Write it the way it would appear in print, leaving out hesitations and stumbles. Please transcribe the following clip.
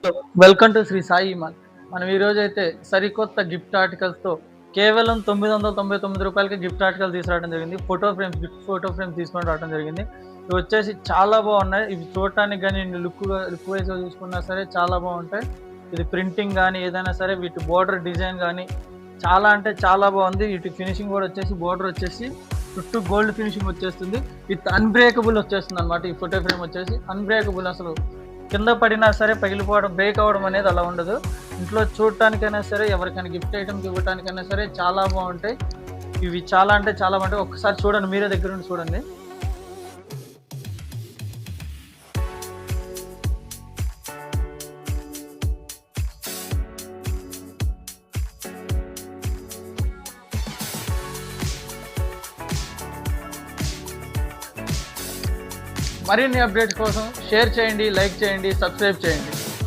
So welcome to Shri Sai Iman. మనం ఈరోజు అయితే సరికొత్త గిఫ్ట్ ఆర్టికల్స్తో కేవలం ₹999 గిఫ్ట్ ఆర్టికల్ తీసుకురావడం జరిగింది. గిఫ్ట్ ఫోటో ఫ్రేమ్స్ తీసుకొని రావడం జరిగింది. ఇవి వచ్చేసి చాలా బాగున్నాయి. ఇవి చూడటానికి కానీ లుక్ వైజ్గా చూసుకున్నా సరే చాలా బాగుంటాయి. ఇది ప్రింటింగ్ కానీ ఏదైనా సరే వీటి బోర్డర్ డిజైన్ కానీ చాలా అంటే చాలా బాగుంది. వీటి ఫినిషింగ్ కూడా వచ్చేసి బోర్డర్ వచ్చేసి చుట్టూ గోల్డ్ ఫినిషింగ్ వచ్చేస్తుంది. విత్ అన్బ్రేకబుల్ వచ్చేస్తుంది అనమాట. ఈ ఫోటో ఫ్రేమ్ వచ్చేసి అన్బ్రేకబుల్, అసలు కింద పడినా సరే పగిలిపోవడం, బ్రేక్ అవ్వడం అనేది అలా ఉండదు. ఇంట్లో చూడటానికైనా సరే, ఎవరికైనా గిఫ్ట్ ఐటమ్స్ ఇవ్వడానికైనా సరే చాలా బాగుంటాయి. ఇవి చాలా అంటే చాలా బాగుంటాయి. ఒక్కసారి చూడండి, మీరే దగ్గర నుండి చూడండి. మరిన్ని అప్డేట్స్ కోసం షేర్ చేయండి, లైక్ చేయండి, సబ్స్క్రైబ్ చేయండి.